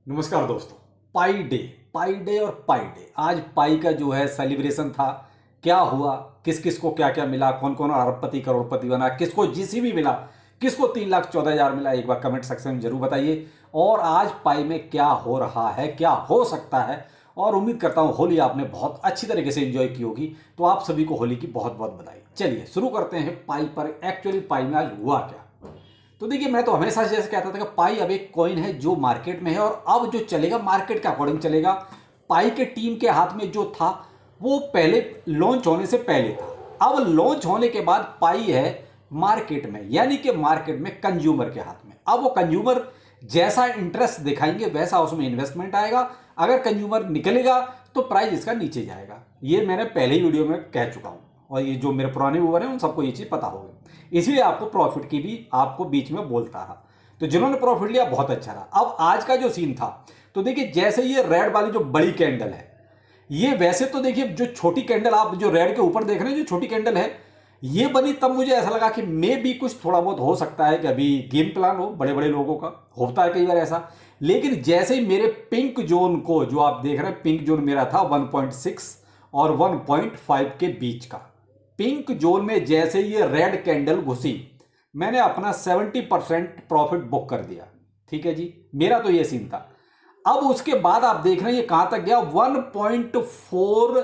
नमस्कार दोस्तों। पाई डे और पाई डे आज पाई का जो है सेलिब्रेशन था। क्या हुआ, किस किस को क्या क्या मिला, कौन कौन अरबपति करोड़पति बना, किसको जीसीबी मिला, किसको 3,14,000 मिला, एक बार कमेंट सेक्शन में जरूर बताइए। और आज पाई में क्या हो रहा है, क्या हो सकता है। और उम्मीद करता हूँ होली आपने बहुत अच्छी तरीके से एंजॉय की होगी। तो आप सभी को होली की बहुत बहुत बधाई। चलिए शुरू करते हैं पाई पर। एक्चुअली पाई में आज हुआ क्या। तो देखिए, मैं तो हमेशा जैसे कहता था कि पाई अब एक कॉइन है जो मार्केट में है और अब जो चलेगा मार्केट के अकॉर्डिंग चलेगा। पाई के टीम के हाथ में जो था वो पहले लॉन्च होने से पहले था। अब लॉन्च होने के बाद पाई है मार्केट में, यानी कि मार्केट में कंज्यूमर के हाथ में। अब वो कंज्यूमर जैसा इंटरेस्ट दिखाएंगे वैसा उसमें इन्वेस्टमेंट आएगा। अगर कंज्यूमर निकलेगा तो प्राइस इसका नीचे जाएगा। ये मैंने पहले ही वीडियो में कह चुका हूं और ये जो मेरे पुराने व्यूअर हैं उन सबको ये चीज़ पता होगी। इसलिए आपको प्रॉफिट की भी आपको बीच में बोलता रहा। तो जिन्होंने प्रॉफिट लिया बहुत अच्छा रहा। अब आज का जो सीन था, तो देखिए जैसे ये रेड वाली जो बड़ी कैंडल है, ये वैसे तो देखिए जो छोटी कैंडल आप जो रेड के ऊपर देख रहे हैं, जो छोटी कैंडल है ये बनी तब मुझे ऐसा लगा कि मे भी कुछ थोड़ा बहुत हो सकता है कि अभी गेम प्लान हो बड़े बड़े लोगों का, होता है कई बार ऐसा। लेकिन जैसे ही मेरे पिंक जोन को जो आप देख रहे हैं, पिंक जोन मेरा था 1.6 और 1.5 के बीच का। पिंक जोन में जैसे ये रेड कैंडल घुसी, मैंने अपना 70% प्रॉफिट बुक कर दिया। ठीक है जी, मेरा तो ये सीन था। अब उसके बाद आप देख रहे हैं ये कहां तक गया, 1.4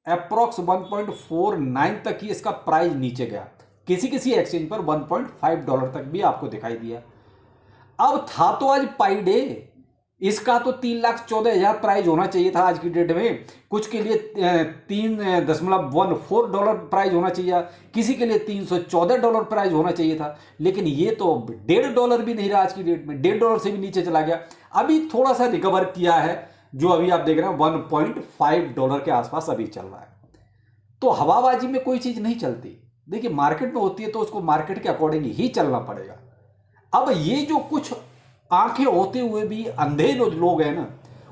अप्रोक्स 1.49 तक ही इसका प्राइस नीचे गया। किसी किसी एक्सचेंज पर $1.5 तक भी आपको दिखाई दिया। अब था तो आज पाई डे, इसका तो 3,14,000 प्राइस होना चाहिए था आज की डेट में। कुछ के लिए $3.14 प्राइस होना चाहिए, किसी के लिए $314 प्राइस होना चाहिए था। लेकिन ये तो $1.5 भी नहीं रहा आज की डेट में, $1.5 से भी नीचे चला गया। अभी थोड़ा सा रिकवर किया है, जो अभी आप देख रहे हैं $1.5 के आसपास अभी चल रहा है। तो हवाबाजी में कोई चीज नहीं चलती। देखिए मार्केट में होती है तो उसको मार्केट के अकॉर्डिंग ही चलना पड़ेगा। अब ये जो कुछ आंखें होते हुए भी अंधे लोग हैं ना,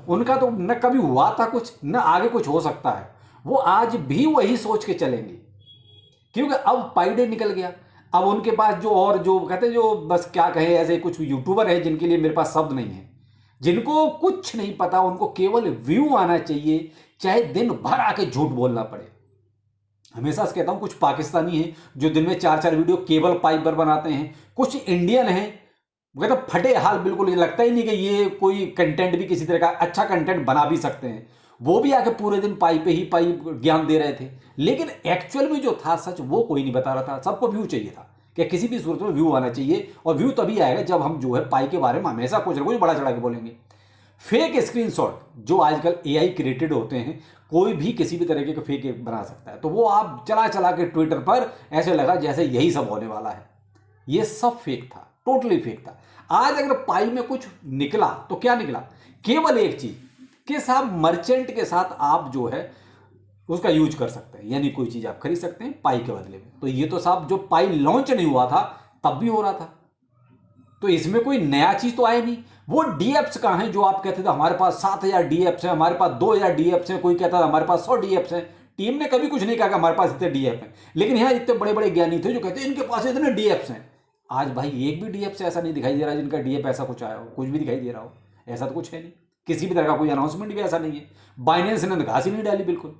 उनका तो न कभी हुआ था कुछ, न आगे कुछ हो सकता है। वो आज भी वही सोच के चलेंगे, क्योंकि अब पाई डे निकल गया। अब उनके पास जो और जो कहते हैं, जो बस क्या कहें, ऐसे कुछ यूट्यूबर हैं जिनके लिए मेरे पास शब्द नहीं है, जिनको कुछ नहीं पता, उनको केवल व्यू आना चाहिए, चाहे दिन भर आके झूठ बोलना पड़े। हमेशा से कहता हूं, कुछ पाकिस्तानी हैं जो दिन में 4-4 वीडियो केवल पाई पर बनाते हैं। कुछ इंडियन हैं, मतलब फटे हाल, बिल्कुल ये लगता ही नहीं कि ये कोई कंटेंट भी किसी तरह का अच्छा कंटेंट बना भी सकते हैं। वो भी आके पूरे दिन पाई पे ही पाई ज्ञान दे रहे थे। लेकिन एक्चुअल में जो था सच वो कोई नहीं बता रहा था। सबको व्यू चाहिए था कि किसी भी सूरत में व्यू आना चाहिए, और व्यू तभी आएगा जब हम जो है पाई के बारे में हमेशा कुछ ना कुछ बड़ा चढ़ा के बोलेंगे। फेक स्क्रीनशॉट जो आजकल एआई क्रिएटेड होते हैं, कोई भी किसी भी तरीके का फेक बना सकता है, तो वो आप चला चला के ट्विटर पर ऐसे लगा जैसे यही सब होने वाला है। ये सब फेक था, टोटली फेक था। आज अगर पाई में कुछ निकला तो क्या निकला, केवल एक चीज कि साहब मर्चेंट के साथ आप जो है उसका यूज कर सकते हैं, यानी कोई चीज आप खरीद सकते हैं पाई के बदले में। तो ये तो साहब जो पाई लॉन्च नहीं हुआ था तब भी हो रहा था, तो इसमें कोई नया चीज तो आया नहीं। वो डीएप्स कहां हैं जो आप कहते थे हमारे पास 7,000 डीएप्स हैं, हमारे पास 2,000 डीएप्स हैं, कोई कहता था हमारे पास 100 डीएप्स हैं। टीम ने कभी कुछ नहीं कहा कि हमारे पास इतने डीएप हैं। लेकिन यहां इतने बड़े बड़े ज्ञानी थे जो कहते हैं इनके पास इतने डीएप्स हैं। आज भाई एक भी डीएप से ऐसा नहीं दिखाई दे रहा जिनका डीएप ऐसा कुछ आया हो, कुछ भी दिखाई दे रहा हो, ऐसा तो कुछ है नहीं। किसी भी तरह का कोई अनाउंसमेंट भी ऐसा नहीं है। बाइनेंस ने घास ही नहीं डाली बिल्कुल।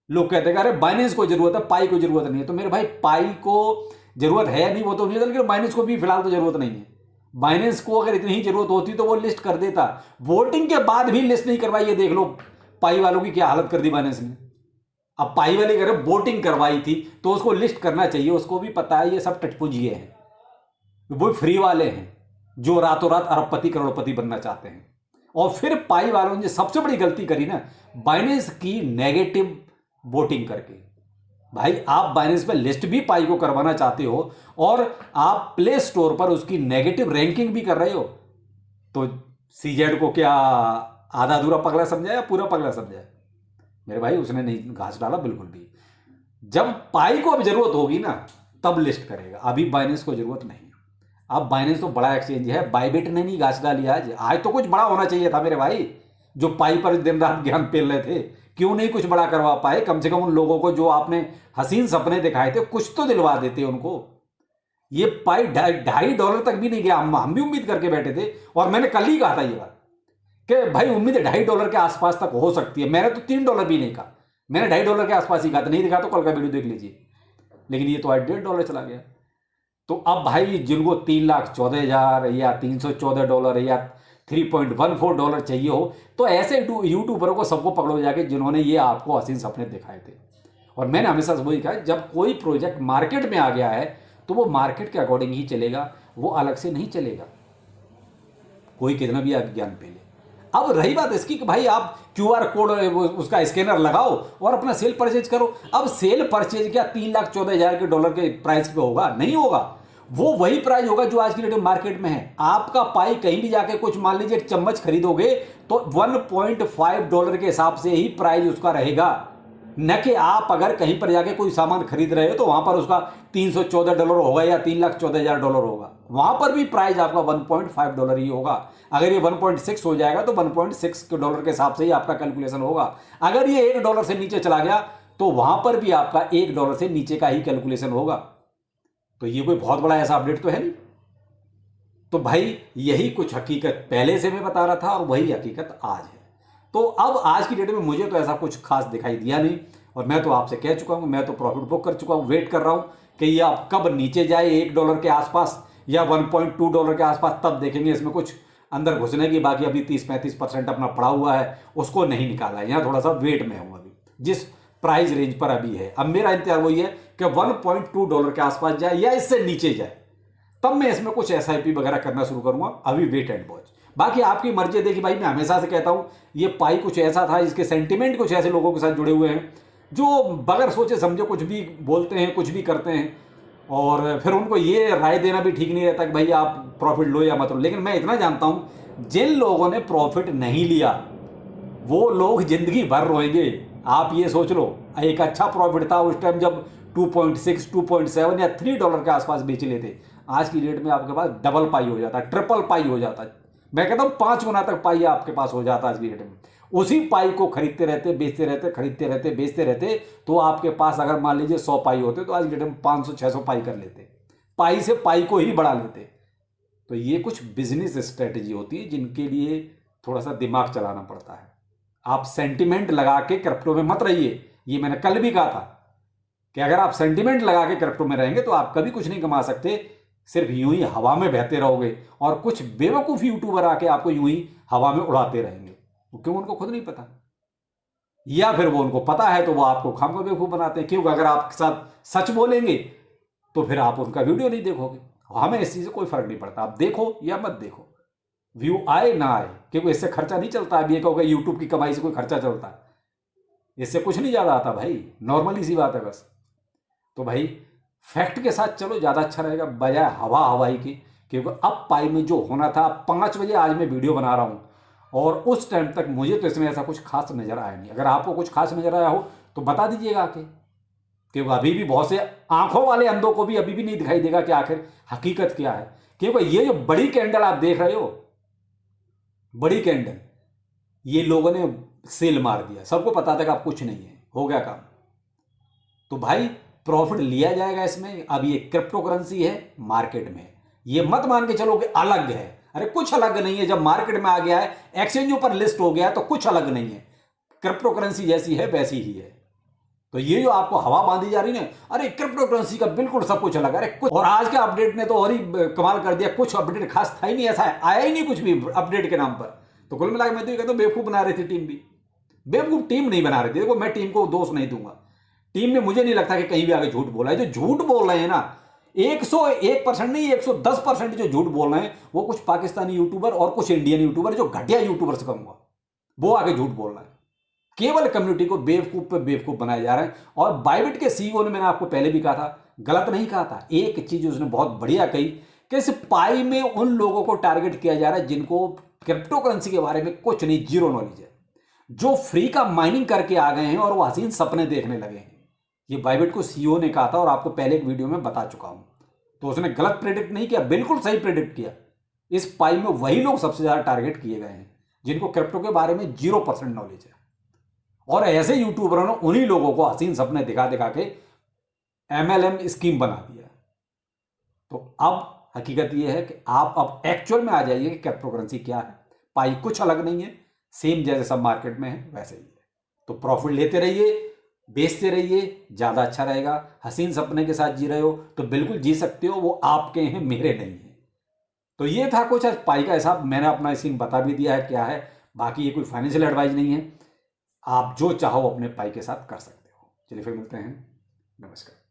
लोग कहते हैं अरे बाइनेंस को जरूरत है, पाई को जरूरत नहीं है। तो मेरे भाई पाई को जरूरत है या नहीं वो तो नहीं, लेकिन बाइनेंस को भी फिलहाल तो जरूरत नहीं है। बाइनेंस को अगर इतनी ही जरूरत होती तो वो लिस्ट कर देता। वोटिंग के बाद भी लिस्ट नहीं करवाई, ये देख लो पाई वालों की क्या हालत कर दी बाइनेंस ने। अब पाई वाले अगर वोटिंग करवाई थी तो उसको लिस्ट करना चाहिए, उसको भी पता है ये सब टचपुंजिए हैं, वो फ्री वाले हैं जो रातों रात अरबपति करोड़पति बनना चाहते हैं। और फिर पाई वालों ने सबसे बड़ी गलती करी ना, बाइनेंस की नेगेटिव वोटिंग करके। भाई आप बाइनेंस पे लिस्ट भी पाई को करवाना चाहते हो और आप प्ले स्टोर पर उसकी नेगेटिव रैंकिंग भी कर रहे हो, तो सीजेड को क्या आधा अधूरा पगला समझा या पूरा पगला समझा? मेरे भाई उसने नहीं घास डाला बिल्कुल भी। जब पाई को अब जरूरत होगी ना तब लिस्ट करेगा, अभी बाइनेंस को जरूरत नहीं। अब बाइनेंस तो बड़ा एक्सचेंज है, बाइबिट ने नहीं घास डाली आज तो कुछ बड़ा होना चाहिए था मेरे भाई। जो पाई पर दिन रात ज्ञान पेल रहे थे, क्यों नहीं कुछ बड़ा करवा पाए? कम से कम उन लोगों को जो आपने हसीन सपने दिखाए थे कुछ तो दिलवा देते उनको। ये पाई $2.5 तक भी नहीं गया। हम भी उम्मीद करके बैठे थे, और मैंने कल ही कहा था ये बात कि भाई उम्मीद है $2.5 के आसपास तक हो सकती है। मैंने तो $3 भी नहीं कहा, मैंने $2.5 के आसपास ही कहा था। नहीं दिखा तो कल का वीडियो देख लीजिए, लेकिन ये तो आज $1.5 चला गया। तो अब भाई जिनको 3,14,000 या $314 या $3.14 चाहिए हो, तो ऐसे यूट्यूबरों को सबको पकड़ो जाके जिन्होंने ये आपको हसीन सपने दिखाए थे। और मैंने हमेशा से वही कहा, जब कोई प्रोजेक्ट मार्केट में आ गया है तो वो मार्केट के अकॉर्डिंग ही चलेगा, वो अलग से नहीं चलेगा, कोई कितना भी ज्ञान पे ले। अब रही बात इसकी कि भाई आप QR कोड उसका स्कैनर लगाओ और अपना सेल परचेज करो। अब सेल परचेज क्या $3,14,000 के प्राइस पे होगा? नहीं होगा। वो वही प्राइस होगा जो आज की डेट में मार्केट में है। आपका पाई कहीं भी जाके कुछ मान लीजिए एक चम्मच खरीदोगे तो $1.5 के हिसाब से ही प्राइस उसका रहेगा, न कि आप अगर कहीं पर जाके कोई सामान खरीद रहे हो तो वहां पर उसका $314 होगा या $3,14,000 होगा। वहां पर भी प्राइस आपका $1.5 ही होगा। अगर ये 1.6 हो जाएगा तो $1.6 के हिसाब से ही आपका कैलकुलेशन होगा। अगर ये $1 से नीचे चला गया तो वहां पर भी आपका $1 से नीचे का ही कैलकुलेशन होगा। तो ये कोई बहुत बड़ा ऐसा अपडेट तो है नहीं। तो भाई यही कुछ हकीकत पहले से मैं बता रहा था और वही हकीकत आज है। तो अब आज की डेट में मुझे तो ऐसा कुछ खास दिखाई दिया नहीं, और मैं तो आपसे कह चुका हूं, मैं तो प्रॉफिट बुक कर चुका हूं। वेट कर रहा हूं कि ये अब कब नीचे जाए $1 के आसपास या $1.2 के आसपास, तब देखेंगे इसमें कुछ अंदर घुसने की। बाकी अभी 30-35% अपना पड़ा हुआ है, उसको नहीं निकाला है। यहाँ थोड़ा सा वेट में हूँ अभी जिस प्राइस रेंज पर अभी है। अब मेरा इंतजार वही है कि $1.2 के आसपास जाए या इससे नीचे जाए, तब मैं इसमें कुछ SIP वगैरह करना शुरू करूंगा। अभी वेट एंड वॉच, बाकी आपकी मर्जी। देखिए भाई, मैं हमेशा से कहता हूं ये पाई कुछ ऐसा था, इसके सेंटिमेंट कुछ ऐसे लोगों के साथ जुड़े हुए हैं जो बगैर सोचे समझे कुछ भी बोलते हैं, कुछ भी करते हैं, और फिर उनको ये राय देना भी ठीक नहीं रहता कि भाई आप प्रॉफिट लो या मत लो। लेकिन मैं इतना जानता हूं, जिन लोगों ने प्रॉफिट नहीं लिया वो लोग जिंदगी भर रोएंगे। आप ये सोच लो, एक अच्छा प्रॉफिट था उस टाइम जब 2.6, 2.7 या $3 के आसपास बेच लेते। आज की डेट में आपके पास डबल पाई हो जाता है, ट्रिपल पाई हो जाता है। मैं कहता हूं 5 गुना तक पाई आपके पास हो जाता है आज की डेट में। उसी पाई को खरीदते रहते, बेचते रहते, खरीदते रहते, बेचते रहते, तो आपके पास अगर मान लीजिए 100 पाई होते तो आज की डेट में 500-600 पाई कर लेते, पाई से पाई को ही बढ़ा लेते। तो ये कुछ बिजनेस स्ट्रेटेजी होती है जिनके लिए थोड़ा सा दिमाग चलाना पड़ता है। आप सेंटिमेंट लगा के क्रिप्टो में मत रहिए। ये मैंने कल भी कहा था कि अगर आप सेंटिमेंट लगा के क्रिप्टो में रहेंगे तो आप कभी कुछ नहीं कमा सकते, सिर्फ यूं ही हवा में बहते रहोगे और कुछ बेवकूफ यूट्यूबर आके आपको यूं ही हवा में उड़ाते रहेंगे, क्यों उनको खुद नहीं पता, या फिर वो उनको पता है तो वो आपको खामखा बेवकूफ बनाते हैं। क्योंकि अगर आपके साथ सच बोलेंगे तो फिर आप उनका वीडियो नहीं देखोगे। हमें इस चीज से कोई फर्क नहीं पड़ता, आप देखो या मत देखो, व्यू आए ना आए, क्योंकि इससे खर्चा नहीं चलता। अब ये कहोगे यूट्यूब की कमाई से कोई खर्चा चलता है, इससे कुछ नहीं ज्यादा आता भाई, नॉर्मली सी बात है बस। तो भाई फैक्ट के साथ चलो, ज्यादा अच्छा रहेगा बजाय हवा हवाई की। क्योंकि अब पाई में जो होना था, 5 बजे आज मैं वीडियो बना रहा हूं और उस टाइम तक मुझे तो इसमें ऐसा कुछ खास नजर आया नहीं। अगर आपको कुछ खास नजर आया हो तो बता दीजिएगा आके, क्योंकि अभी भी बहुत से आंखों वाले अंधों को भी अभी भी नहीं दिखाई देगा कि आखिर हकीकत क्या है। क्योंकि ये जो बड़ी कैंडल आप देख रहे हो, बड़ी कैंडल, ये लोगों ने सेल मार दिया, सबको पता था कि अब कुछ नहीं है, हो गया काम। तो भाई प्रॉफिट लिया जाएगा इसमें। अब ये क्रिप्टो करेंसी है, मार्केट में, ये मत मान के चलो कि अलग है। अरे कुछ अलग नहीं है, जब मार्केट में आ गया है, एक्सचेंजों पर लिस्ट हो गया है, तो कुछ अलग नहीं है, क्रिप्टो करेंसी जैसी है वैसी ही है। तो ये जो आपको हवा बांधी जा रही है, अरे क्रिप्टो करेंसी का बिल्कुल सब कुछ अलग, अरे कुछ। और आज के अपडेट ने तो और ही कमाल कर दिया, कुछ अपडेट खास था ही नहीं, ऐसा आया ही नहीं कुछ भी अपडेट के नाम पर। तो कुल मिलाकर मैं तो ये कहता हूं बेवकूफ बना रही थी टीम भी, बेवकूफ टीम नहीं बना रही थी। देखो मैं टीम को दोष नहीं दूंगा, टीम ने मुझे नहीं लगता कि कहीं भी आगे झूठ बोला है। जो झूठ बोल रहे हैं ना, 101% नहीं 110% जो झूठ बोल रहे हैं, वो कुछ पाकिस्तानी यूट्यूबर और कुछ इंडियन यूट्यूबर, जो घटिया यूट्यूबर से कहूंगा, वो आगे झूठ बोल रहे हैं। केवल कम्युनिटी को बेवकूफ पे बेवकूफ बनाए जा रहे हैं। और बाइबिट के सीईओ ने, मैंने आपको पहले भी कहा था, गलत नहीं कहा था, एक चीज उसने बहुत बढ़िया कही कि इस पाई में उन लोगों को टारगेट किया जा रहा है जिनको क्रिप्टो करेंसी के बारे में कुछ नहीं, जीरो नॉलेज है, जो फ्री का माइनिंग करके आ गए हैं और वो हसीन सपने देखने लगे हैं। ये बाइबिट को सीईओ ने कहा था और आपको पहले एक वीडियो में बता चुका हूं। तो उसने गलत प्रेडिक्ट नहीं किया, बिल्कुल सही प्रेडिक्ट किया। इस पाई में वही लोग सबसे ज्यादा टारगेट किए गए हैं जिनको क्रिप्टो के बारे में 0% नॉलेज है। और ऐसे यूट्यूबरों ने उन्हीं लोगों को हसीन सपने दिखा दिखा के MLM स्कीम बना दिया। तो अब हकीकत यह है कि आप अब एक्चुअल में आ जाइए कि क्रिप्टो करेंसी क्या है, पाई कुछ अलग नहीं है, सेम जैसे सब मार्केट में है वैसे ही है। तो प्रॉफिट लेते रहिए, बेचते रहिए, ज़्यादा अच्छा रहेगा। हसीन सपने के साथ जी रहे हो तो बिल्कुल जी सकते हो, वो आपके हैं, मेरे नहीं है। तो ये था कुछ आज पाई का हिसाब, मैंने अपना सीन बता भी दिया है क्या है। बाकी ये कोई फाइनेंशियल एडवाइस नहीं है, आप जो चाहो अपने पाई के साथ कर सकते हो। चलिए फिर मिलते हैं, नमस्कार।